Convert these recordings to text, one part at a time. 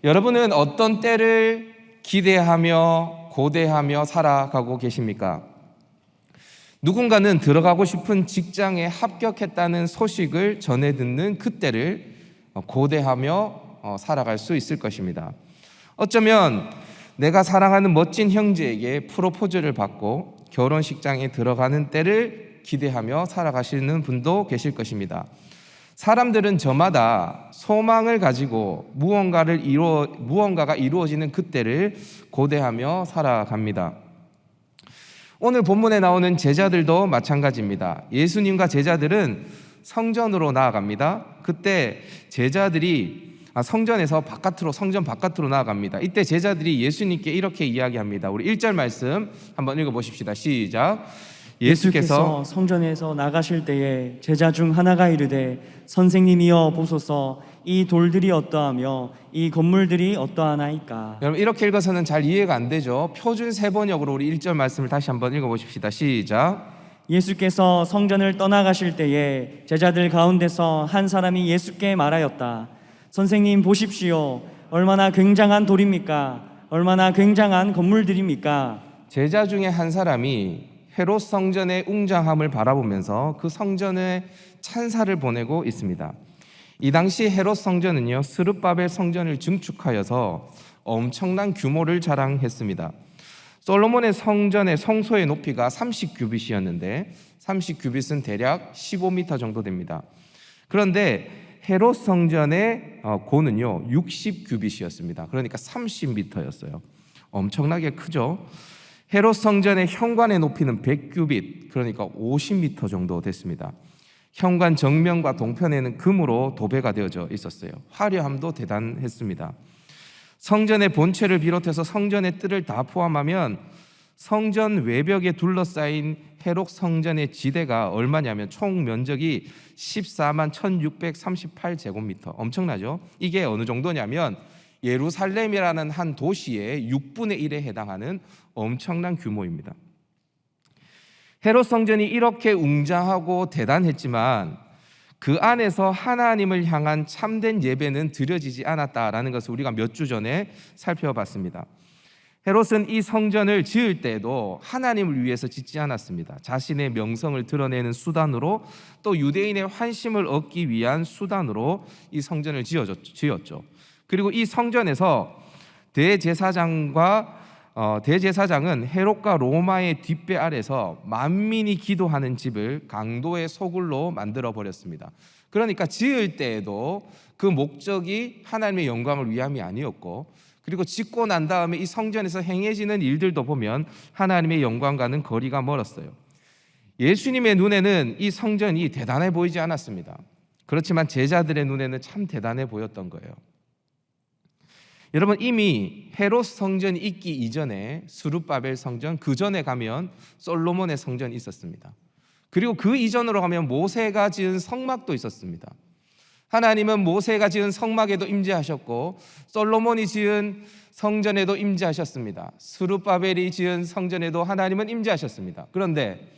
여러분은 어떤 때를 기대하며 고대하며 살아가고 계십니까? 누군가는 들어가고 싶은 직장에 합격했다는 소식을 전해 듣는 그때를 고대하며 살아갈 수 있을 것입니다. 어쩌면 내가 사랑하는 멋진 형제에게 프로포즈를 받고 결혼식장에 들어가는 때를 기대하며 살아가시는 분도 계실 것입니다. 사람들은 저마다 소망을 가지고 무언가가 이루어지는 그때를 고대하며 살아갑니다. 오늘 본문에 나오는 제자들도 마찬가지입니다. 예수님과 제자들은 성전으로 나아갑니다. 그때 제자들이 성전 바깥으로 나아갑니다. 이때 제자들이 예수님께 이렇게 이야기합니다. 우리 1절 말씀 한번 읽어보십시다. 시작. 예수께서 성전에서 나가실 때에 제자 중 하나가 이르되 선생님이여 보소서, 이 돌들이 어떠하며 이 건물들이 어떠하나이까. 여러분, 이렇게 읽어서는 잘 이해가 안 되죠. 표준 세번역으로 우리 1절 말씀을 다시 한번 읽어보십시다. 시작. 예수께서 성전을 떠나가실 때에 제자들 가운데서 한 사람이 예수께 말하였다. 선생님 보십시오, 얼마나 굉장한 돌입니까? 얼마나 굉장한 건물들입니까? 제자 중에 한 사람이 헤롯 성전의 웅장함을 바라보면서 그 성전에 찬사를 보내고 있습니다. 이 당시 헤롯 성전은요, 스룹바벨 성전을 증축하여서 엄청난 규모를 자랑했습니다. 솔로몬의 성전의 성소의 높이가 30규빗이었는데 30규빗은 대략 15m 정도 됩니다. 그런데 헤롯 성전의 고는요 60규빗이었습니다. 그러니까 30m였어요. 엄청나게 크죠. 헤롯 성전의 현관의 높이는 100규빗, 그러니까 50m 정도 됐습니다. 현관 정면과 동편에는 금으로 도배가 되어져 있었어요. 화려함도 대단했습니다. 성전의 본체를 비롯해서 성전의 뜰을 다 포함하면 성전 외벽에 둘러싸인 헤롯 성전의 지대가 얼마냐면 총 면적이 14만 1638제곱미터, 엄청나죠? 이게 어느 정도냐면 예루살렘이라는 한 도시의 6분의 1에 해당하는 엄청난 규모입니다. 헤롯 성전이 이렇게 웅장하고 대단했지만 그 안에서 하나님을 향한 참된 예배는 드려지지 않았다라는 것을 우리가 몇 주 전에 살펴봤습니다. 헤롯은 이 성전을 지을 때에도 하나님을 위해서 짓지 않았습니다. 자신의 명성을 드러내는 수단으로, 또 유대인의 환심을 얻기 위한 수단으로 이 성전을 지었죠. 그리고 이 성전에서 대제사장은 헤롯과 로마의 뒷배 아래서 만민이 기도하는 집을 강도의 소굴로 만들어 버렸습니다. 그러니까 지을 때에도 그 목적이 하나님의 영광을 위함이 아니었고, 그리고 짓고 난 다음에 이 성전에서 행해지는 일들도 보면 하나님의 영광과는 거리가 멀었어요. 예수님의 눈에는 이 성전이 대단해 보이지 않았습니다. 그렇지만 제자들의 눈에는 참 대단해 보였던 거예요. 여러분, 이미 헤롯 성전이 있기 이전에 스룹바벨 성전, 그 전에 가면 솔로몬의 성전이 있었습니다. 그리고 그 이전으로 가면 모세가 지은 성막도 있었습니다. 하나님은 모세가 지은 성막에도 임재하셨고 솔로몬이 지은 성전에도 임재하셨습니다. 스룹바벨이 지은 성전에도 하나님은 임재하셨습니다. 그런데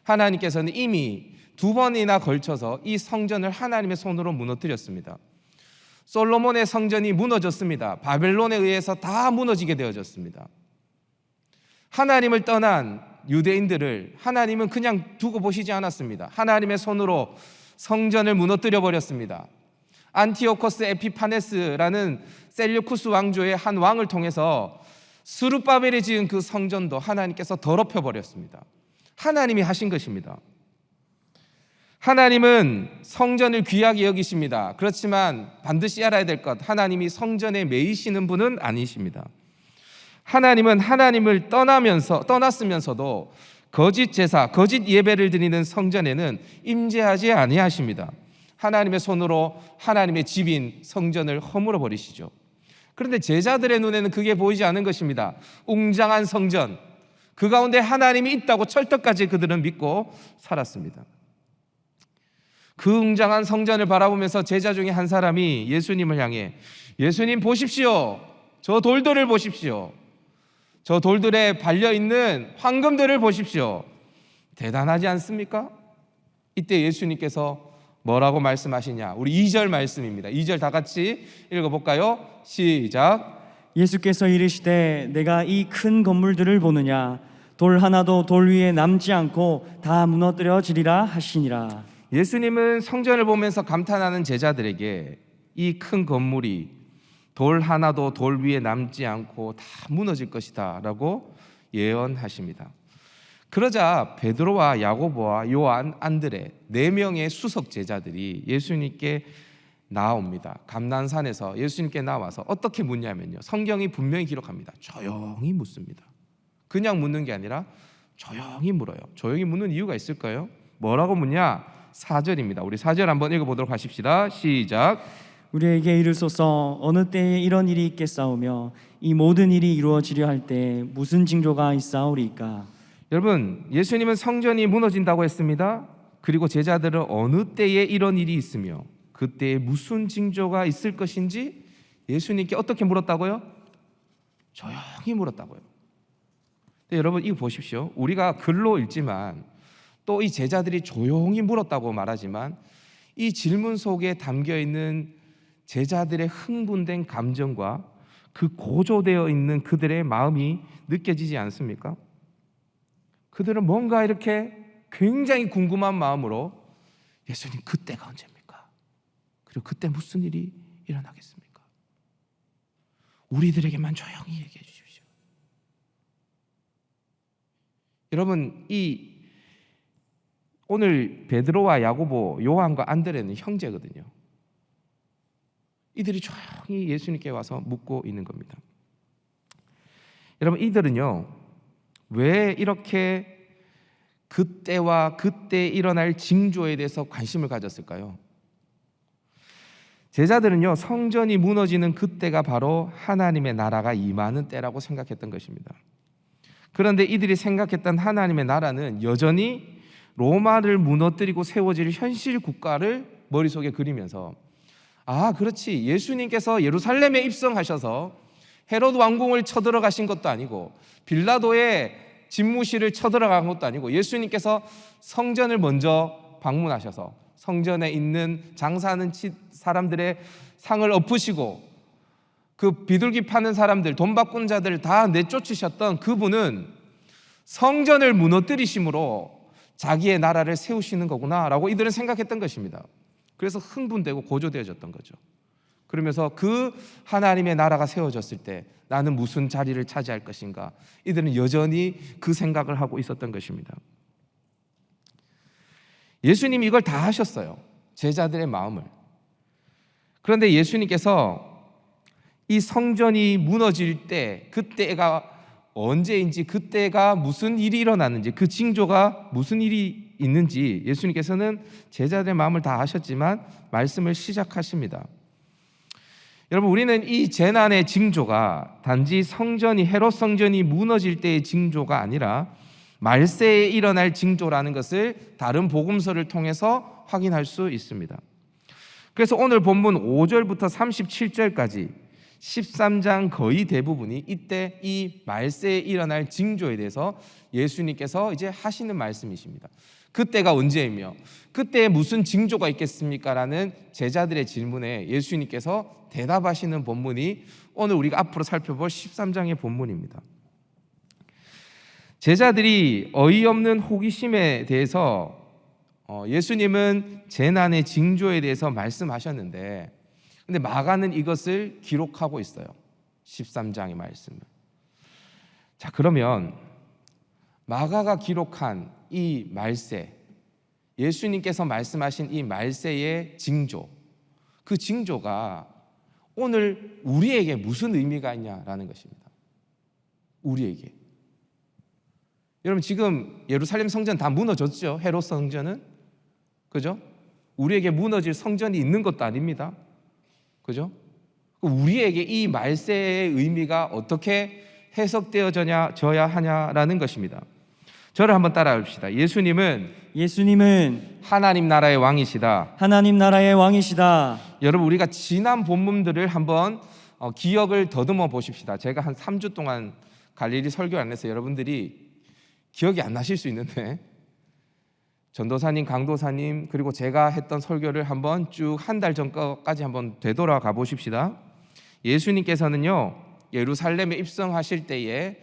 하나님께서는 이미 2번이나 걸쳐서 이 성전을 하나님의 손으로 무너뜨렸습니다. 솔로몬의 성전이 무너졌습니다. 바벨론에 의해서 다 무너지게 되어졌습니다. 하나님을 떠난 유대인들을 하나님은 그냥 두고 보시지 않았습니다. 하나님의 손으로 성전을 무너뜨려 버렸습니다. 안티오코스 에피파네스라는 셀류쿠스 왕조의 한 왕을 통해서 스룹바벨이 지은 그 성전도 하나님께서 더럽혀 버렸습니다. 하나님이 하신 것입니다. 하나님은 성전을 귀하게 여기십니다. 그렇지만 반드시 알아야 될 것, 하나님이 성전에 매이시는 분은 아니십니다. 하나님은 하나님을 떠났으면서도 거짓 제사, 거짓 예배를 드리는 성전에는 임재하지 아니하십니다. 하나님의 손으로 하나님의 집인 성전을 허물어 버리시죠. 그런데 제자들의 눈에는 그게 보이지 않은 것입니다. 웅장한 성전, 그 가운데 하나님이 있다고 철떡까지 그들은 믿고 살았습니다. 그 웅장한 성전을 바라보면서 제자 중에 한 사람이 예수님을 향해, 예수님 보십시오, 저 돌들을 보십시오, 저 돌들에 발려있는 황금들을 보십시오, 대단하지 않습니까? 이때 예수님께서 뭐라고 말씀하시냐? 우리 2절 말씀입니다. 2절 다 같이 읽어볼까요? 시작. 예수께서 이르시되 내가 이 큰 건물들을 보느냐 돌 하나도 돌 위에 남지 않고 다 무너뜨려지리라 하시니라. 예수님은 성전을 보면서 감탄하는 제자들에게 이 큰 건물이 돌 하나도 돌 위에 남지 않고 다 무너질 것이다 라고 예언하십니다. 그러자 베드로와 야고보와 요한, 안드레 4명의 수석 제자들이 예수님께 나옵니다. 감난산에서 예수님께 나와서 어떻게 묻냐면요, 성경이 분명히 기록합니다. 조용히 묻습니다. 그냥 묻는 게 아니라 조용히 물어요. 조용히 묻는 이유가 있을까요? 뭐라고 묻냐? 4절입니다. 우리 4절 한번 읽어보도록 하십시다. 시작. 우리에게 이르소서 어느 때에 이런 일이 있겠사오며 이 모든 일이 이루어지려 할 때 무슨 징조가 있사오리까? 여러분, 예수님은 성전이 무너진다고 했습니다. 그리고 제자들은 어느 때에 이런 일이 있으며 그때에 무슨 징조가 있을 것인지 예수님께 어떻게 물었다고요? 조용히 물었다고요. 근데 여러분 이거 보십시오. 우리가 글로 읽지만 또 이 제자들이 조용히 물었다고 말하지만 이 질문 속에 담겨있는 제자들의 흥분된 감정과 그 고조되어 있는 그들의 마음이 느껴지지 않습니까? 그들은 뭔가 이렇게 굉장히 궁금한 마음으로 예수님 그때가 언제입니까? 그리고 그때 무슨 일이 일어나겠습니까? 우리들에게만 조용히 얘기해 주십시오. 여러분 이 오늘 베드로와 야고보, 요한과 안드레는 형제거든요. 이들이 조용히 예수님께 와서 묻고 있는 겁니다. 여러분 이들은요 왜 이렇게 그때와 그때 일어날 징조에 대해서 관심을 가졌을까요? 제자들은요 성전이 무너지는 그때가 바로 하나님의 나라가 임하는 때라고 생각했던 것입니다. 그런데 이들이 생각했던 하나님의 나라는 여전히 로마를 무너뜨리고 세워질 현실 국가를 머릿속에 그리면서 그렇지, 예수님께서 예루살렘에 입성하셔서 헤롯 왕궁을 쳐들어가신 것도 아니고 빌라도의 집무실을 쳐들어간 것도 아니고 예수님께서 성전을 먼저 방문하셔서 성전에 있는 장사하는 사람들의 상을 엎으시고 그 비둘기 파는 사람들, 돈 바꾼 자들 다 내쫓으셨던 그분은 성전을 무너뜨리심으로 자기의 나라를 세우시는 거구나라고 이들은 생각했던 것입니다. 그래서 흥분되고 고조되어졌던 거죠. 그러면서 그 하나님의 나라가 세워졌을 때 나는 무슨 자리를 차지할 것인가, 이들은 여전히 그 생각을 하고 있었던 것입니다. 예수님이 이걸 다 하셨어요, 제자들의 마음을. 그런데 예수님께서 이 성전이 무너질 때 그때가 언제인지, 그때가 무슨 일이 일어나는지, 그 징조가 무슨 일이 있는지 예수님께서는 제자들의 마음을 다 아셨지만 말씀을 시작하십니다. 여러분 우리는 이 재난의 징조가 단지 성전이, 헤롯 성전이 무너질 때의 징조가 아니라 말세에 일어날 징조라는 것을 다른 복음서를 통해서 확인할 수 있습니다. 그래서 오늘 본문 5절부터 37절까지 13장 거의 대부분이 이때 이 말세에 일어날 징조에 대해서 예수님께서 이제 하시는 말씀이십니다. 그때가 언제이며 그때에 무슨 징조가 있겠습니까? 라는 제자들의 질문에 예수님께서 대답하시는 본문이 오늘 우리가 앞으로 살펴볼 13장의 본문입니다. 제자들이 어이없는 호기심에 대해서 예수님은 재난의 징조에 대해서 말씀하셨는데, 근데 마가는 이것을 기록하고 있어요. 13장의 말씀을. 자, 그러면 마가가 기록한 이 말세, 예수님께서 말씀하신 이 말세의 징조, 그 징조가 오늘 우리에게 무슨 의미가 있냐라는 것입니다. 우리에게. 여러분 지금 예루살렘 성전 다 무너졌죠? 헤롯 성전은. 그죠? 우리에게 무너질 성전이 있는 것도 아닙니다. 그죠? 우리에게 이 말세의 의미가 어떻게 해석되어져야 하냐라는 것입니다. 저를 한번 따라해 봅시다. 예수님은 하나님 나라의 왕이시다. 하나님 나라의 왕이시다. 여러분 우리가 지난 본문들을 한번 기억을 더듬어 보십시다. 제가 한 3주 동안 갈릴리 설교 안 해서 여러분들이 기억이 안 나실 수 있는데 전도사님, 강도사님, 그리고 제가 했던 설교를 한번 쭉 한 달 전까지 한번 되돌아가 보십시다. 예수님께서는요, 예루살렘에 입성하실 때에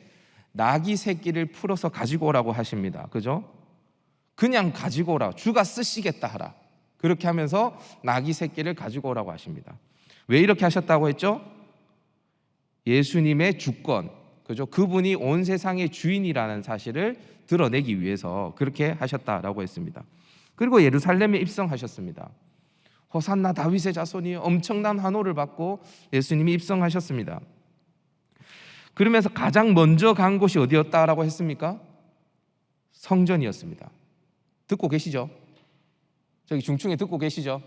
나귀 새끼를 풀어서 가지고 오라고 하십니다. 그죠? 그냥 가지고 오라. 주가 쓰시겠다 하라. 그렇게 하면서 나귀 새끼를 가지고 오라고 하십니다. 왜 이렇게 하셨다고 했죠? 예수님의 주권, 그죠? 그분이 온 세상의 주인이라는 사실을 드러내기 위해서 그렇게 하셨다라고 했습니다. 그리고 예루살렘에 입성하셨습니다. 호산나 다윗의 자손이 엄청난 환호를 받고 예수님이 입성하셨습니다. 그러면서 가장 먼저 간 곳이 어디였다라고 했습니까? 성전이었습니다. 듣고 계시죠? 저기 중층에 듣고 계시죠?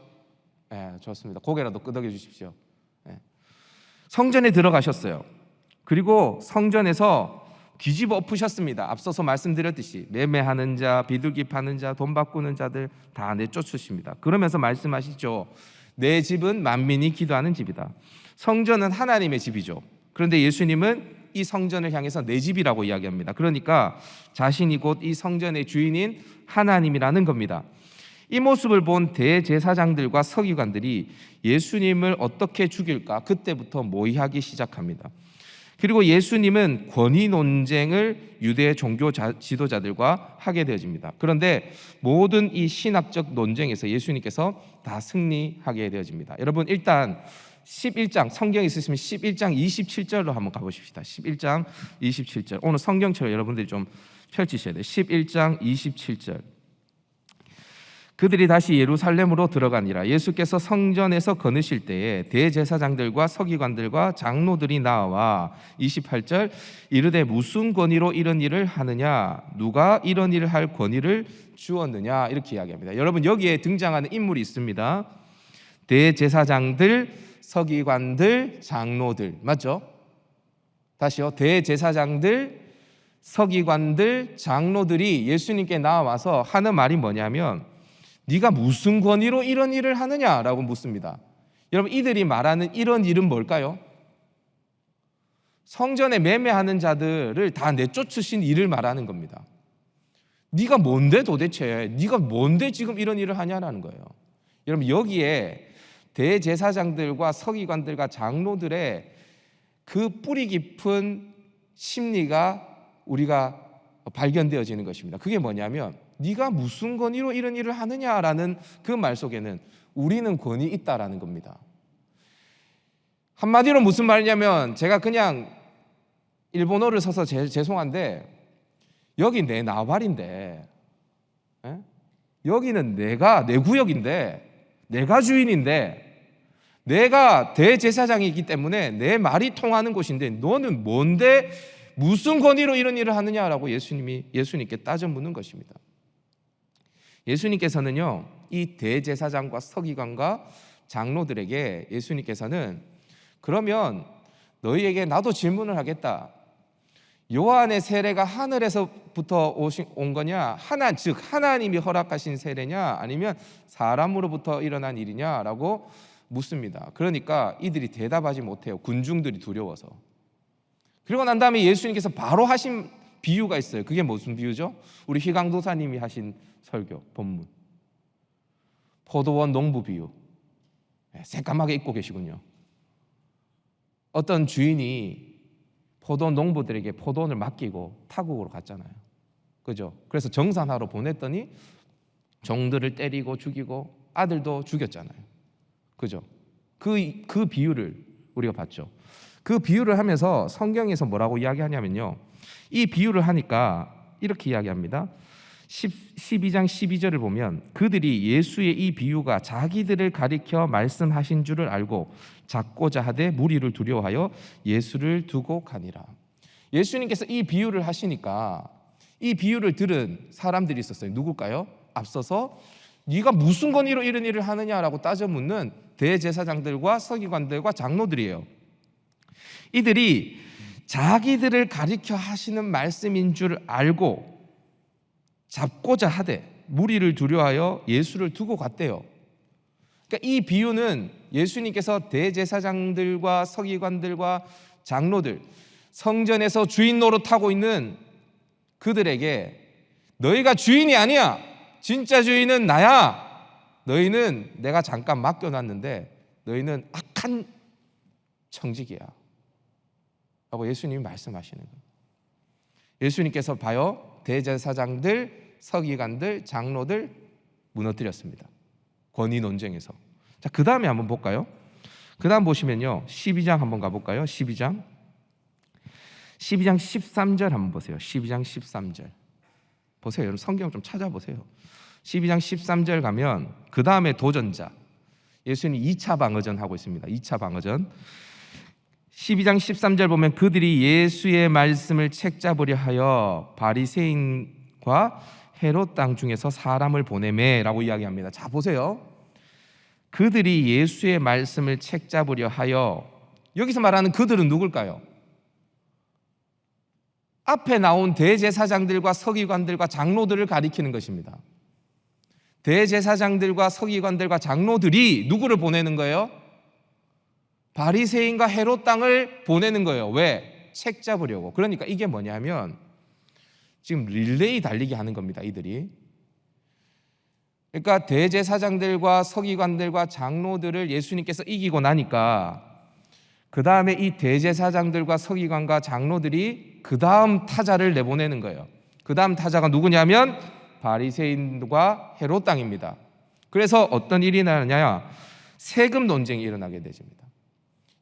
네, 좋습니다. 고개라도 끄덕여 주십시오. 네. 성전에 들어가셨어요. 그리고 성전에서 뒤집어 엎으셨습니다. 앞서서 말씀드렸듯이 매매하는 자, 비둘기 파는 자, 돈 바꾸는 자들 다 내쫓으십니다. 그러면서 말씀하시죠. 내 집은 만민이 기도하는 집이다. 성전은 하나님의 집이죠. 그런데 예수님은 이 성전을 향해서 내 집이라고 이야기합니다. 그러니까 자신이 곧 이 성전의 주인인 하나님이라는 겁니다. 이 모습을 본 대제사장들과 서기관들이 예수님을 어떻게 죽일까 그때부터 모의하기 시작합니다. 그리고 예수님은 권위 논쟁을 유대 종교 지도자들과 하게 되어집니다. 그런데 모든 이 신학적 논쟁에서 예수님께서 다 승리하게 되어집니다. 여러분, 일단 11장, 성경 있으시면 11장 27절로 한번 가보십시다. 11장 27절. 오늘 성경처럼 여러분들이 좀 펼치셔야 돼요. 11장 27절. 그들이 다시 예루살렘으로 들어가니라. 예수께서 성전에서 거느실 때에 대제사장들과 서기관들과 장로들이 나와 28절 이르되 무슨 권위로 이런 일을 하느냐, 누가 이런 일을 할 권위를 주었느냐, 이렇게 이야기합니다. 여러분, 여기에 등장하는 인물이 있습니다. 대제사장들, 서기관들, 장로들, 맞죠? 다시요. 대제사장들, 서기관들, 장로들이 예수님께 나와서 하는 말이 뭐냐면 네가 무슨 권위로 이런 일을 하느냐라고 묻습니다. 여러분, 이들이 말하는 이런 일은 뭘까요? 성전에 매매하는 자들을 다 내쫓으신 일을 말하는 겁니다. 네가 뭔데 도대체, 네가 뭔데 지금 이런 일을 하냐라는 거예요. 여러분, 여기에 대제사장들과 서기관들과 장로들의 그 뿌리 깊은 심리가 우리가 발견되어지는 것입니다. 그게 뭐냐면 네가 무슨 권위로 이런 일을 하느냐라는 그 말 속에는 우리는 권위 있다라는 겁니다. 한마디로 무슨 말이냐면, 제가 그냥 일본어를 써서 죄송한데 여기 내 나발인데, 여기는 내 구역인데, 내가 주인인데, 내가 대제사장이기 때문에 내 말이 통하는 곳인데 너는 뭔데 무슨 권위로 이런 일을 하느냐라고 예수님께 따져 묻는 것입니다. 예수님께서는요, 이 대제사장과 서기관과 장로들에게 예수님께서는 그러면 너희에게 나도 질문을 하겠다. 요한의 세례가 하늘에서부터 온 거냐, 즉 하나님이 허락하신 세례냐, 아니면 사람으로부터 일어난 일이냐라고 묻습니다. 그러니까 이들이 대답하지 못해요. 군중들이 두려워서. 그리고 난 다음에 예수님께서 바로 하신 비유가 있어요. 그게 무슨 비유죠? 우리 휘강도사님이 하신 설교 본문, 포도원 농부 비유. 새까맣게 입고 계시군요. 어떤 주인이 포도원 농부들에게 포도원을 맡기고 타국으로 갔잖아요. 그죠? 그래서 정산하러 보냈더니 종들을 때리고 죽이고 아들도 죽였잖아요. 그죠? 그 비유를 우리가 봤죠. 그 비유를 하면서 성경에서 뭐라고 이야기하냐면요, 이 비유를 하니까 이렇게 이야기합니다. 12장 12절을 보면 그들이 예수의 이 비유가 자기들을 가리켜 말씀하신 줄을 알고 잡고자 하되 무리를 두려워하여 예수를 두고 가니라. 예수님께서 이 비유를 하시니까 이 비유를 들은 사람들이 있었어요. 누굴까요? 앞서서 네가 무슨 권위로 이런 일을 하느냐라고 따져 묻는 대제사장들과 서기관들과 장로들이에요. 이들이 자기들을 가리켜 하시는 말씀인 줄 알고 잡고자 하되 무리를 두려워하여 예수를 두고 갔대요. 그러니까 이 비유는 예수님께서 대제사장들과 서기관들과 장로들, 성전에서 주인 노릇하고 있는 그들에게 너희가 주인이 아니야, 진짜 주인은 나야. 너희는 내가 잠깐 맡겨놨는데 너희는 악한 청지기야 라고 예수님이 말씀하시는 거예요. 예수님께서 봐요, 대제사장들, 서기관들, 장로들 무너뜨렸습니다. 권위 논쟁에서. 자, 그 다음에 한번 볼까요? 그 다음 보시면요, 12장 한번 가볼까요? 12장 13절 한번 보세요. 12장 13절 보세요. 여러분 성경 좀 찾아보세요. 12장 13절 가면 그 다음에 도전자, 예수님이 2차 방어전 하고 있습니다. 2차 방어전. 12장 13절 보면 그들이 예수의 말씀을 책잡으려 하여 바리새인과 헤롯 땅 중에서 사람을 보내매라고 이야기합니다. 자, 보세요. 그들이 예수의 말씀을 책잡으려 하여, 여기서 말하는 그들은 누굴까요? 앞에 나온 대제사장들과 서기관들과 장로들을 가리키는 것입니다. 대제사장들과 서기관들과 장로들이 누구를 보내는 거예요? 바리새인과 헤롯 땅을 보내는 거예요. 왜? 책 잡으려고. 그러니까 이게 뭐냐면 지금 릴레이 달리기 하는 겁니다. 이들이. 그러니까 대제사장들과 서기관들과 장로들을 예수님께서 이기고 나니까 그 다음에 이 대제사장들과 서기관과 장로들이 그 다음 타자를 내보내는 거예요. 그 다음 타자가 누구냐면 바리새인과 헤롯 땅입니다. 그래서 어떤 일이 일어나냐? 세금 논쟁이 일어나게 되십니다.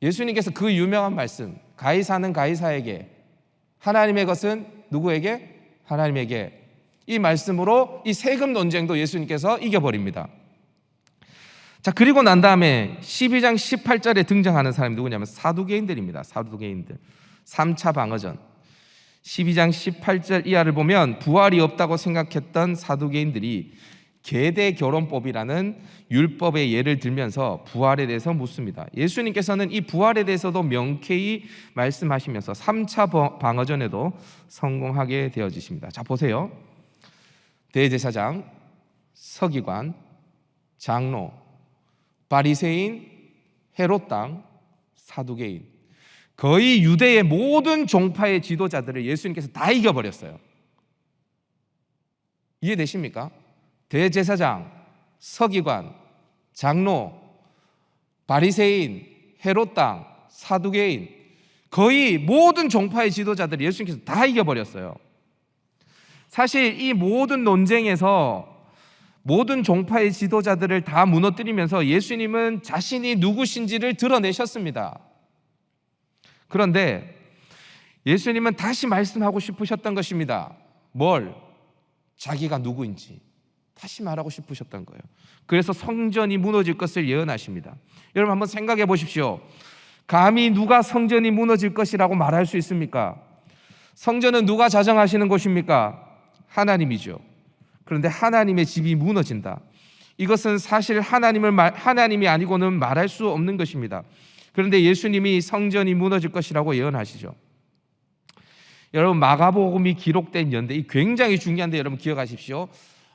예수님께서 그 유명한 말씀, 가이사는 가이사에게, 하나님의 것은 누구에게? 하나님에게. 이 말씀으로 이 세금 논쟁도 예수님께서 이겨버립니다. 자, 그리고 난 다음에 12장 18절에 등장하는 사람이 누구냐면 사두개인들입니다. 사두개인들. 3차 방어전. 12장 18절 이하를 보면 부활이 없다고 생각했던 사두개인들이 계대 결혼법이라는 율법의 예를 들면서 부활에 대해서 묻습니다. 예수님께서는 이 부활에 대해서도 명쾌히 말씀하시면서 3차 방어전에도 성공하게 되어지십니다. 자, 보세요. 대제사장, 서기관, 장로, 바리새인, 헤롯 땅, 사두개인, 거의 유대의 모든 종파의 지도자들을 예수님께서 다 이겨버렸어요. 이해되십니까? 대제사장, 서기관, 장로, 바리새인, 헤롯 땅, 사두개인, 거의 모든 종파의 지도자들을 예수님께서 다 이겨버렸어요. 사실 이 모든 논쟁에서 모든 종파의 지도자들을 다 무너뜨리면서 예수님은 자신이 누구신지를 드러내셨습니다. 그런데 예수님은 다시 말씀하고 싶으셨던 것입니다. 뭘? 자기가 누구인지 다시 말하고 싶으셨던 거예요. 그래서 성전이 무너질 것을 예언하십니다. 여러분 한번 생각해 보십시오. 감히 누가 성전이 무너질 것이라고 말할 수 있습니까? 성전은 누가 자정하시는 곳입니까? 하나님이죠. 그런데 하나님의 집이 무너진다. 이것은 사실 하나님이 아니고는 말할 수 없는 것입니다. 그런데 예수님이 성전이 무너질 것이라고 예언하시죠. 여러분 마가복음이 기록된 연대, 이 굉장히 중요한데 여러분 기억하십시오.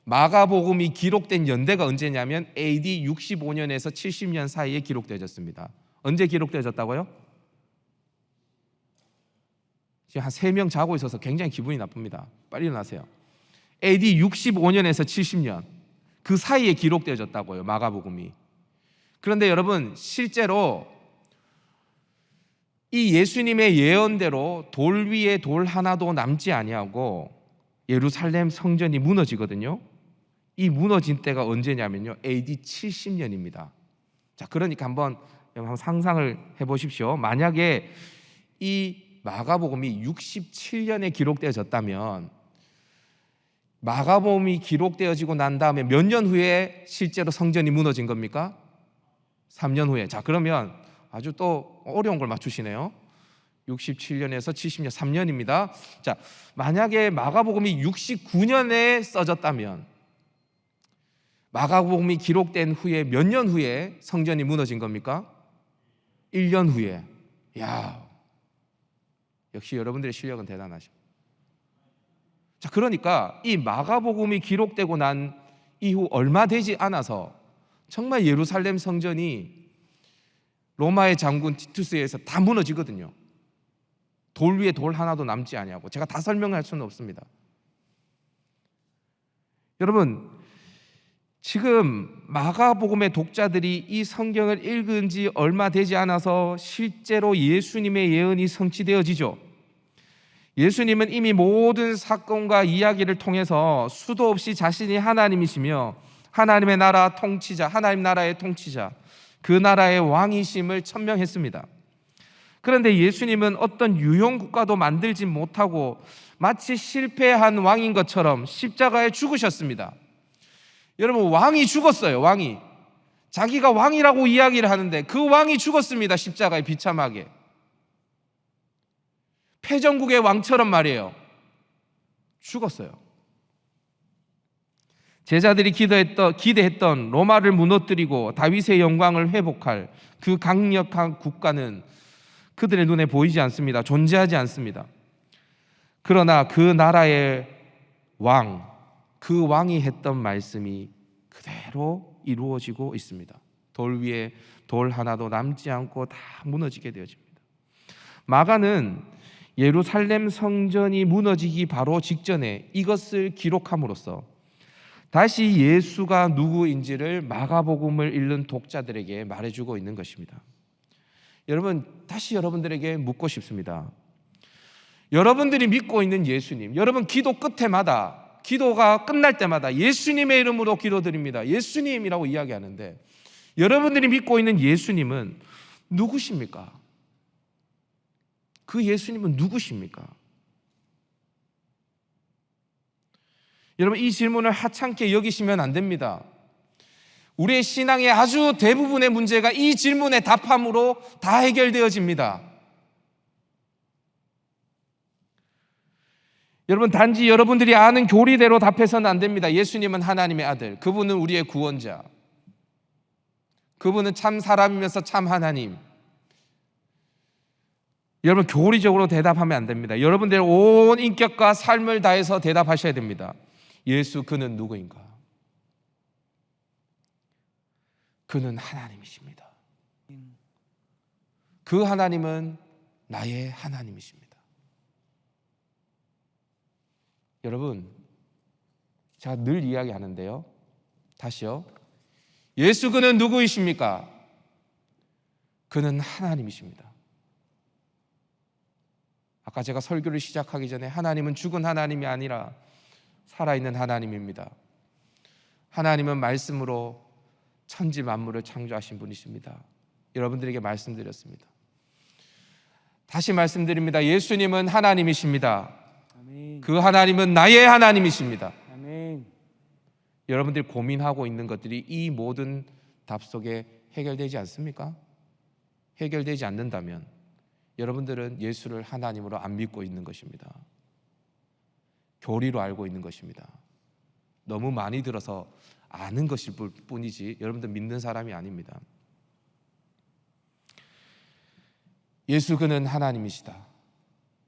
마가복음이 기록된 연대가 언제냐면 AD 65년에서 70년 사이에 기록되어졌습니다. 언제 기록되어졌다고요? 지금 한 3명 자고 있어서 굉장히 기분이 나쁩니다. 빨리 일어나세요. AD 65년에서 70년 그 사이에 기록되어졌다고요. 마가복음이. 그런데 여러분 실제로 이 예수님의 예언대로 돌 위에 돌 하나도 남지 아니하고 예루살렘 성전이 무너지거든요. 이 무너진 때가 언제냐면요 AD 70년입니다. 자, 그러니까 한번 상상을 해보십시오. 만약에 이 마가복음이 67년에 기록되어졌다면 마가복음이 기록되어지고 난 다음에 몇 년 후에 실제로 성전이 무너진 겁니까? 3년 후에. 자, 그러면 아주 또 어려운 걸 맞추시네요. 67년에서 70년, 3년입니다. 자, 만약에 마가복음이 69년에 써졌다면 마가복음이 기록된 후에 몇 년 후에 성전이 무너진 겁니까? 1년 후에. 야, 역시 여러분들의 실력은 대단하십니다. 자, 그러니까 이 마가복음이 기록되고 난 이후 얼마 되지 않아서 정말 예루살렘 성전이 로마의 장군 티투스에 의해서 다 무너지거든요. 돌 위에 돌 하나도 남지 아니하고. 제가 다 설명할 수는 없습니다. 여러분 지금 마가복음의 독자들이 이 성경을 읽은 지 얼마 되지 않아서 실제로 예수님의 예언이 성취되어지죠. 예수님은 이미 모든 사건과 이야기를 통해서 수도 없이 자신이 하나님이시며 하나님의 나라 통치자, 하나님 나라의 통치자, 그 나라의 왕이심을 천명했습니다. 그런데 예수님은 어떤 유형국가도 만들지 못하고 마치 실패한 왕인 것처럼 십자가에 죽으셨습니다. 여러분, 왕이 죽었어요. 왕이 자기가 왕이라고 이야기를 하는데 그 왕이 죽었습니다. 십자가에 비참하게. 패전국의 왕처럼 말이에요. 죽었어요. 제자들이 기대했던 로마를 무너뜨리고 다윗의 영광을 회복할 그 강력한 국가는 그들의 눈에 보이지 않습니다. 존재하지 않습니다. 그러나 그 나라의 왕, 그 왕이 했던 말씀이 그대로 이루어지고 있습니다. 돌 위에 돌 하나도 남지 않고 다 무너지게 되어집니다. 마가는 예루살렘 성전이 무너지기 바로 직전에 이것을 기록함으로써 다시 예수가 누구인지를 마가복음을 읽는 독자들에게 말해주고 있는 것입니다. 여러분, 다시 여러분들에게 묻고 싶습니다. 여러분들이 믿고 있는 예수님, 여러분 기도 끝에마다, 기도가 끝날 때마다 예수님의 이름으로 기도드립니다, 예수님이라고 이야기하는데, 여러분들이 믿고 있는 예수님은 누구십니까? 그 예수님은 누구십니까? 여러분, 이 질문을 하찮게 여기시면 안 됩니다. 우리의 신앙의 아주 대부분의 문제가 이 질문에 답함으로 다 해결되어집니다. 여러분, 단지 여러분들이 아는 교리대로 답해서는 안 됩니다. 예수님은 하나님의 아들, 그분은 우리의 구원자, 그분은 참 사람이면서 참 하나님. 여러분, 교리적으로 대답하면 안 됩니다. 여러분들의 온 인격과 삶을 다해서 대답하셔야 됩니다. 예수, 그는 누구인가? 그는 하나님이십니다. 그 하나님은 나의 하나님이십니다. 여러분, 제가 늘 이야기하는데요, 다시요, 예수, 그는 누구이십니까? 그는 하나님이십니다. 아까 제가 설교를 시작하기 전에 하나님은 죽은 하나님이 아니라 살아있는 하나님입니다. 하나님은 말씀으로 천지 만물을 창조하신 분이십니다. 여러분들에게 말씀드렸습니다. 다시 말씀드립니다. 예수님은 하나님이십니다. 아멘. 그 하나님은 나의 하나님이십니다. 아멘. 여러분들이 고민하고 있는 것들이 이 모든 답 속에 해결되지 않습니까? 해결되지 않는다면 여러분들은 예수를 하나님으로 안 믿고 있는 것입니다. 교리로 알고 있는 것입니다. 너무 많이 들어서 아는 것일 뿐이지 여러분들 믿는 사람이 아닙니다. 예수, 그는 하나님이시다.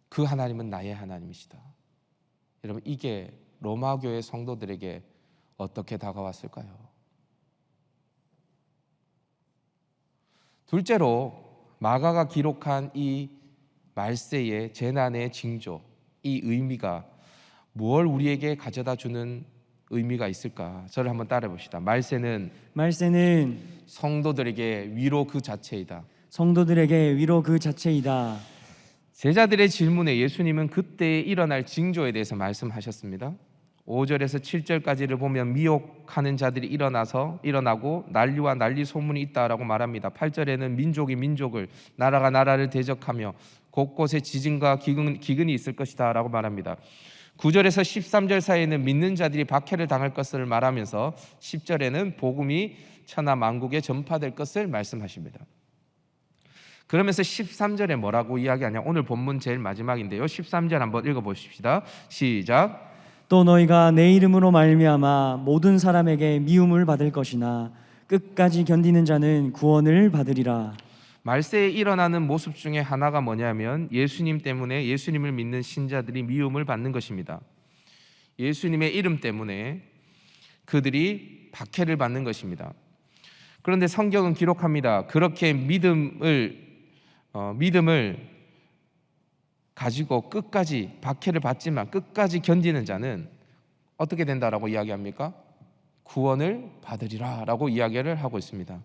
그 하나님은 나의 하나님이시다. 여러분, 이게 로마 교회 성도들에게 어떻게 다가왔을까요? 둘째로, 마가가 기록한 이 말세의 재난의 징조, 이 의미가 무엇을 우리에게 가져다 주는 의미가 있을까? 저를 한번 따라해 봅시다. 말세는 성도들에게 위로 그 자체이다. 성도들에게 위로 그 자체이다. 제자들의 질문에 예수님은 그때 일어날 징조에 대해서 말씀하셨습니다. 5절에서 7절까지를 보면 미혹하는 자들이 일어나고 난리와 난리 소문이 있다라고 말합니다. 8절에는 민족이 민족을, 나라가 나라를 대적하며 곳곳에 지진과 기근이 있을 것이다 라고 말합니다. 9절에서 13절 사이에는 믿는 자들이 박해를 당할 것을 말하면서 10절에는 복음이 천하 만국에 전파될 것을 말씀하십니다. 그러면서 13절에 뭐라고 이야기하냐? 오늘 본문 제일 마지막인데요, 13절 한번 읽어보십시다. 시작. 또 너희가 내 이름으로 말미암아 모든 사람에게 미움을 받을 것이나 끝까지 견디는 자는 구원을 받으리라. 말세에 일어나는 모습 중에 하나가 뭐냐면 예수님 때문에, 예수님을 믿는 신자들이 미움을 받는 것입니다. 예수님의 이름 때문에 그들이 박해를 받는 것입니다. 그런데 성경은 기록합니다. 그렇게 믿음을 가지고 끝까지 박해를 받지만 끝까지 견디는 자는 어떻게 된다라고 이야기합니까? 구원을 받으리라 라고 이야기를 하고 있습니다.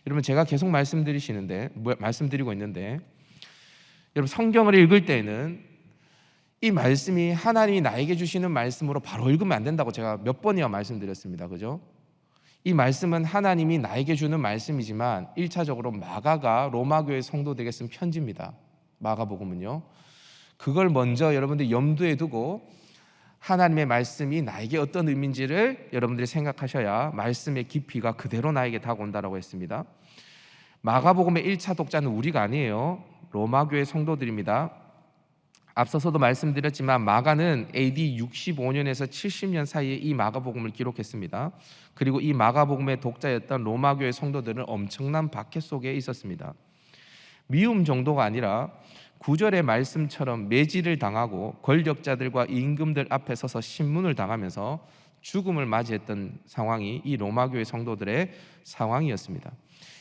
여러분, 제가 계속 말씀드리고 있는데 여러분, 성경을 읽을 때에는 이 말씀이 하나님이 나에게 주시는 말씀으로 바로 읽으면 안 된다고 제가 몇 번이나 말씀드렸습니다. 그죠? 이 말씀은 하나님이 나에게 주는 말씀이지만 1차적으로 마가가 로마교회 성도들에게 쓴 편지입니다. 마가복음은요. 그걸 먼저 여러분들이 염두에 두고 하나님의 말씀이 나에게 어떤 의미인지를 여러분들이 생각하셔야 말씀의 깊이가 그대로 나에게 다가온다고 했습니다. 마가복음의 1차 독자는 우리가 아니에요. 로마교회 성도들입니다. 앞서서도 말씀드렸지만 마가는 AD 65년에서 70년 사이에 이 마가복음을 기록했습니다. 그리고 이 마가복음의 독자였던 로마교회 성도들은 엄청난 박해 속에 있었습니다. 미움 정도가 아니라 구절의 말씀처럼 매질을 당하고 권력자들과 임금들 앞에 서서 신문을 당하면서 죽음을 맞이했던 상황이 이 로마교회 성도들의 상황이었습니다.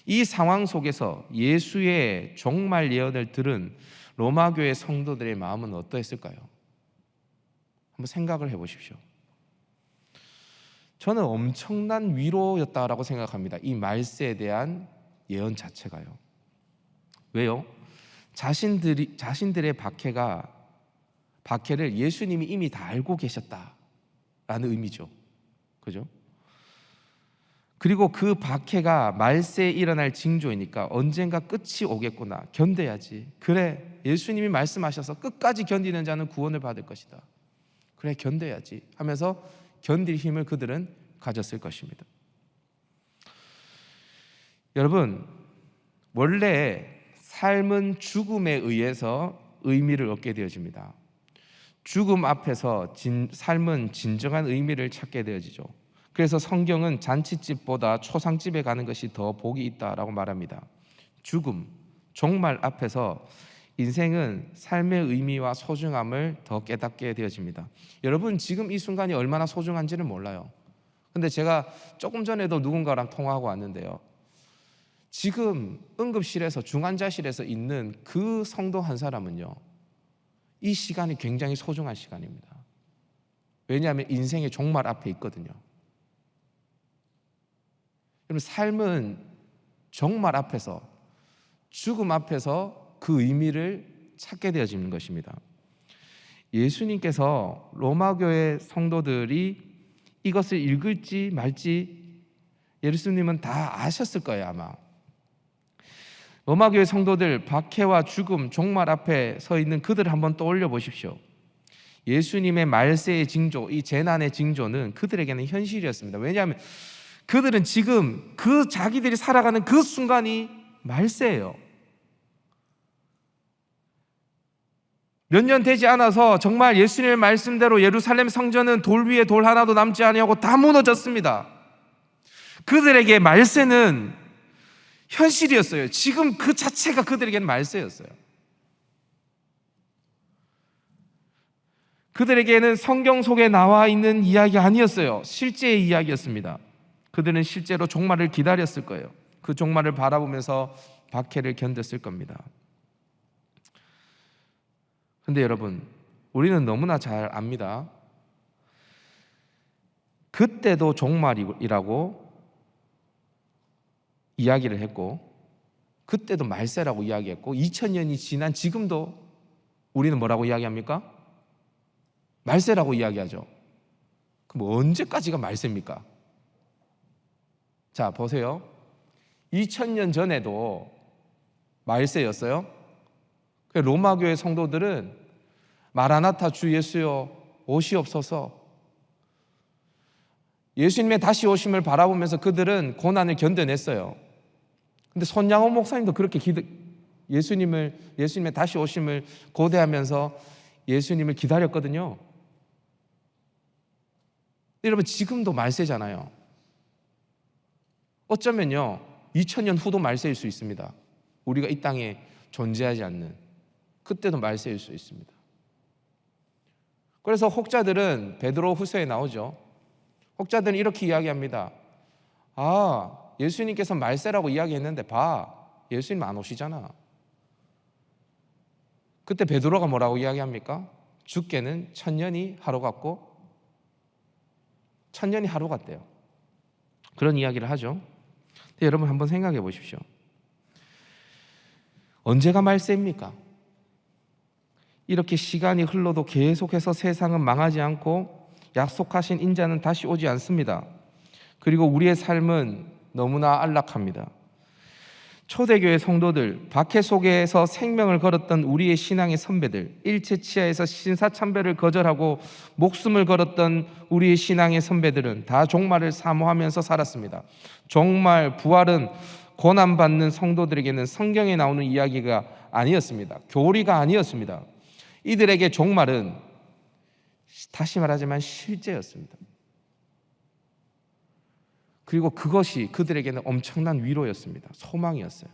이 상황 속에서 예수의 종말 예언을 들은 로마교회 성도들의 마음은 어떠했을까요? 한번 생각을 해보십시오. 저는 엄청난 위로였다라고 생각합니다. 이 말세에 대한 예언 자체가요. 왜요? 자신들의 박해를 예수님이 이미 다 알고 계셨다라는 의미죠. 그죠? 그리고 그 박해가 말세에 일어날 징조이니까 언젠가 끝이 오겠구나, 견뎌야지. 그래, 예수님이 말씀하셔서 끝까지 견디는 자는 구원을 받을 것이다. 그래, 견뎌야지 하면서 견딜 힘을 그들은 가졌을 것입니다. 여러분, 원래 삶은 죽음에 의해서 의미를 얻게 되어집니다. 죽음 앞에서 삶은 진정한 의미를 찾게 되어지죠. 그래서 성경은 잔치집보다 초상집에 가는 것이 더 복이 있다라고 말합니다. 죽음, 종말 앞에서 인생은 삶의 의미와 소중함을 더 깨닫게 되어집니다. 여러분, 지금 이 순간이 얼마나 소중한지는 몰라요. 근데 제가 조금 전에도 누군가랑 통화하고 왔는데요, 지금 응급실에서, 중환자실에서 있는 그 성도 한 사람은요, 이 시간이 굉장히 소중한 시간입니다. 왜냐하면 인생의 종말 앞에 있거든요. 여러분, 삶은 종말 앞에서, 죽음 앞에서 그 의미를 찾게 되어지는 것입니다. 예수님께서 로마교회 성도들이 이것을 읽을지 말지 예수님은 다 아셨을 거예요, 아마. 로마교회 성도들, 박해와 죽음, 종말 앞에 서 있는 그들을 한번 떠올려 보십시오. 예수님의 말세의 징조, 이 재난의 징조는 그들에게는 현실이었습니다. 왜냐하면 그들은 지금 그 자기들이 살아가는 그 순간이 말세예요. 몇 년 되지 않아서 정말 예수님의 말씀대로 예루살렘 성전은 돌 위에 돌 하나도 남지 아니하고 다 무너졌습니다. 그들에게 말세는 현실이었어요. 지금 그 자체가 그들에게는 말세였어요. 그들에게는 성경 속에 나와 있는 이야기 아니었어요. 실제의 이야기였습니다. 그들은 실제로 종말을 기다렸을 거예요. 그 종말을 바라보면서 박해를 견뎠을 겁니다. 그런데 여러분, 우리는 너무나 잘 압니다. 그때도 종말이라고 이야기를 했고, 그때도 말세라고 이야기했고, 2000년이 지난 지금도 우리는 뭐라고 이야기합니까? 말세라고 이야기하죠. 그럼 언제까지가 말세입니까? 자, 보세요. 2000년 전에도 말세였어요. 로마교회 성도들은 마라나타 주 예수여 오시옵소서, 예수님의 다시 오심을 바라보면서 그들은 고난을 견뎌냈어요. 근데 손양호 목사님도 그렇게 예수님의 다시 오심을 고대하면서 예수님을 기다렸거든요. 여러분, 지금도 말세잖아요. 어쩌면요 2000년 후도 말세일 수 있습니다. 우리가 이 땅에 존재하지 않는 그때도 말세일 수 있습니다. 그래서 혹자들은 베드로 후서에 나오죠. 혹자들은 이렇게 이야기합니다. 아, 예수님께서 말세라고 이야기했는데 봐, 예수님 안 오시잖아. 그때 베드로가 뭐라고 이야기합니까? 죽게는 1000년이 하루 같고 1000년이 하루 같대요. 그런 이야기를 하죠. 근데 여러분 한번 생각해 보십시오. 언제가 말세입니까? 이렇게 시간이 흘러도 계속해서 세상은 망하지 않고 약속하신 인자는 다시 오지 않습니다. 그리고 우리의 삶은 너무나 안락합니다. 초대교회 성도들, 박해 속에서 생명을 걸었던 우리의 신앙의 선배들, 일체치하에서 신사참배를 거절하고 목숨을 걸었던 우리의 신앙의 선배들은 다 종말을 사모하면서 살았습니다. 종말, 부활은 고난받는 성도들에게는 성경에 나오는 이야기가 아니었습니다. 교리가 아니었습니다. 이들에게 종말은 다시 말하지만 실제였습니다. 그리고 그것이 그들에게는 엄청난 위로였습니다. 소망이었어요.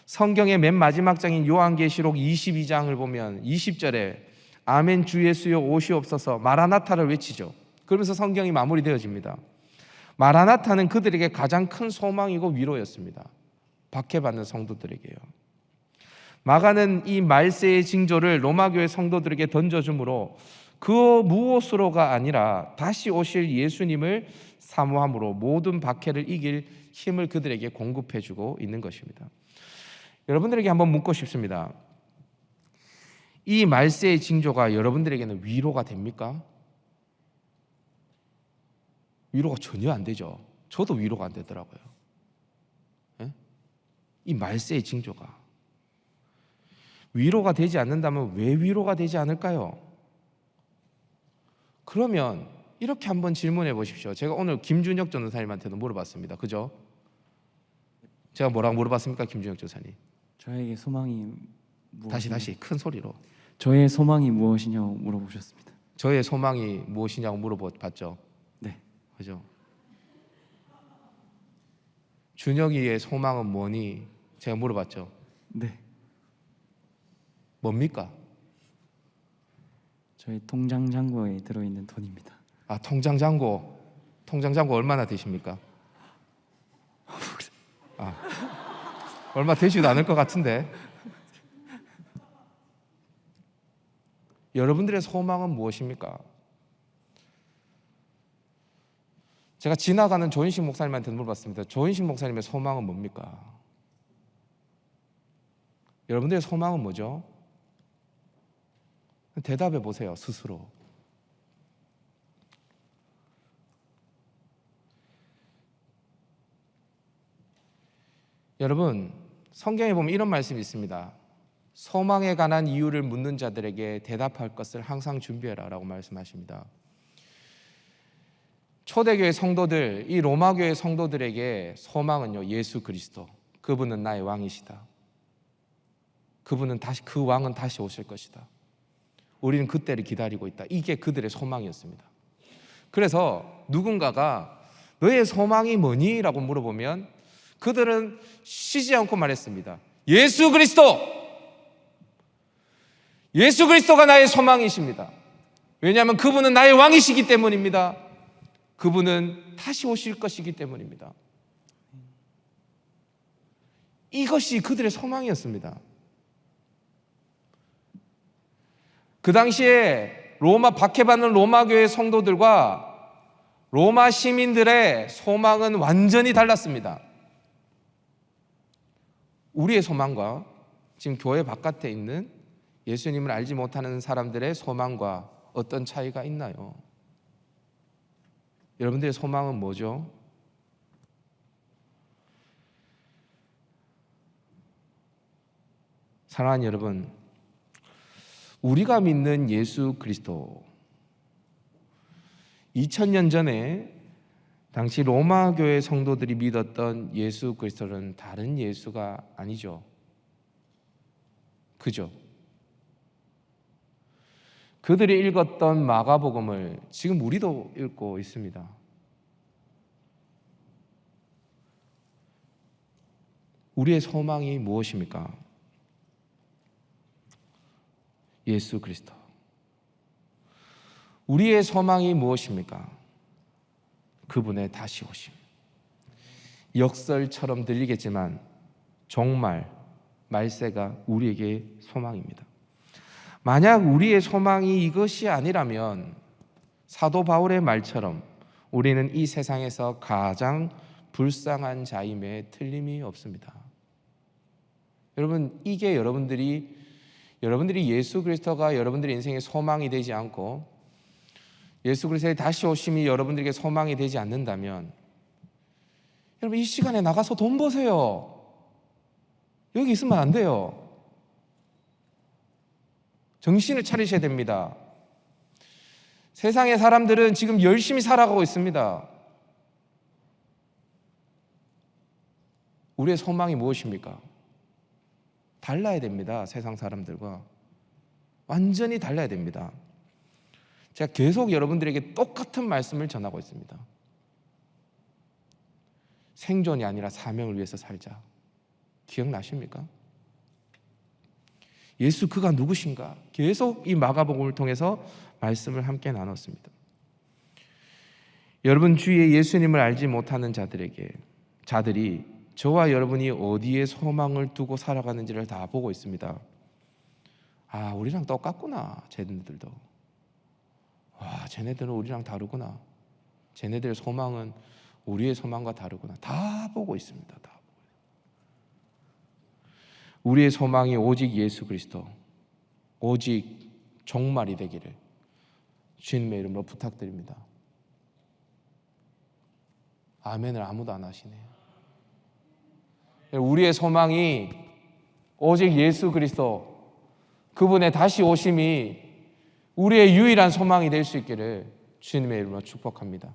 성경의 맨 마지막 장인 요한계시록 22장을 보면 20절에 아멘 주 예수여 오시옵소서 마라나타를 외치죠. 그러면서 성경이 마무리되어집니다. 마라나타는 그들에게 가장 큰 소망이고 위로였습니다. 박해받는 성도들에게요. 마가는 이 말세의 징조를 로마교회 성도들에게 던져주므로 그 무엇으로가 아니라 다시 오실 예수님을 사모함으로 모든 박해를 이길 힘을 그들에게 공급해주고 있는 것입니다. 여러분들에게 한번 묻고 싶습니다. 이 말세의 징조가 여러분들에게는 위로가 됩니까? 위로가 전혀 안 되죠. 저도 위로가 안 되더라고요. 이 말세의 징조가 위로가 되지 않는다면 왜 위로가 되지 않을까요? 그러면 이렇게 한번 질문해 보십시오. 제가 오늘 김준혁 전도사님한테도 물어봤습니다. 그죠? 제가 뭐라고 물어봤습니까? 김준혁 전도사님. 저에게 소망이 무엇이냐? 다시 큰 소리로. 저의 소망이 무엇이냐고 물어보셨습니다. 저의 소망이 무엇이냐고 물어봤죠. 네. 그죠? 준혁이의 소망은 뭐니? 제가 물어봤죠. 네. 뭡니까? 저희 통장 잔고에 들어있는 돈입니다. 아, 통장 잔고 얼마나 되십니까? 얼마 되지도 않을 것 같은데. 여러분들의 소망은 무엇입니까? 제가 지나가는 조인식 목사님한테 물어봤습니다. 조인식 목사님의 소망은 뭡니까? 여러분들의 소망은 뭐죠? 대답해 보세요, 스스로. 여러분, 성경에 보면 이런 말씀이 있습니다. 소망에 관한 이유를 묻는 자들에게 대답할 것을 항상 준비해라 라고 말씀하십니다. 초대교회 성도들, 이 로마교회 성도들에게 소망은요, 예수 그리스도. 그분은 나의 왕이시다. 그 왕은 다시 오실 것이다. 우리는 그때를 기다리고 있다. 이게 그들의 소망이었습니다. 그래서 누군가가 너의 소망이 뭐니? 라고 물어보면 그들은 쉬지 않고 말했습니다. 예수 그리스도! 예수 그리스도가 나의 소망이십니다. 왜냐하면 그분은 나의 왕이시기 때문입니다. 그분은 다시 오실 것이기 때문입니다. 이것이 그들의 소망이었습니다. 그 당시에 박해받는 로마교회 성도들과 로마 시민들의 소망은 완전히 달랐습니다. 우리의 소망과 지금 교회 바깥에 있는 예수님을 알지 못하는 사람들의 소망과 어떤 차이가 있나요? 여러분들의 소망은 뭐죠? 사랑하는 여러분, 우리가 믿는 예수 그리스도, 2000년 전에 당시 로마 교회 성도들이 믿었던 예수 그리스도는 다른 예수가 아니죠. 그죠? 그들이 읽었던 마가복음을 지금 우리도 읽고 있습니다. 우리의 소망이 무엇입니까? 예수 그리스도. 우리의 소망이 무엇입니까? 그분의 다시 오심. 역설처럼 들리겠지만 정말 말세가 우리에게 소망입니다. 만약 우리의 소망이 이것이 아니라면 사도 바울의 말처럼 우리는 이 세상에서 가장 불쌍한 자임에 틀림이 없습니다. 여러분, 이게 여러분들이 예수 그리스도가 여러분들의 인생의 소망이 되지 않고 예수 그리스도의 다시 오심이 여러분들에게 소망이 되지 않는다면, 여러분 이 시간에 나가서 돈 버세요. 여기 있으면 안 돼요. 정신을 차리셔야 됩니다. 세상의 사람들은 지금 열심히 살아가고 있습니다. 우리의 소망이 무엇입니까? 달라야 됩니다. 세상 사람들과 완전히 달라야 됩니다. 제가 계속 여러분들에게 똑같은 말씀을 전하고 있습니다. 생존이 아니라 사명을 위해서 살자. 기억나십니까? 예수 그가 누구신가? 계속 이 마가복음을 통해서 말씀을 함께 나눴습니다. 여러분 주위에 예수님을 알지 못하는 자들이 저와 여러분이 어디에 소망을 두고 살아가는지를 다 보고 있습니다. 아, 우리랑 똑같구나. 쟤네들도. 와, 쟤네들은 우리랑 다르구나. 쟤네들의 소망은 우리의 소망과 다르구나. 다 보고 있습니다. 다. 우리의 소망이 오직 예수 그리스도, 오직 종말이 되기를 주님의 이름으로 부탁드립니다. 아멘을 아무도 안 하시네요. 우리의 소망이 오직 예수 그리스도, 그분의 다시 오심이 우리의 유일한 소망이 될 수 있기를 주님의 이름으로 축복합니다.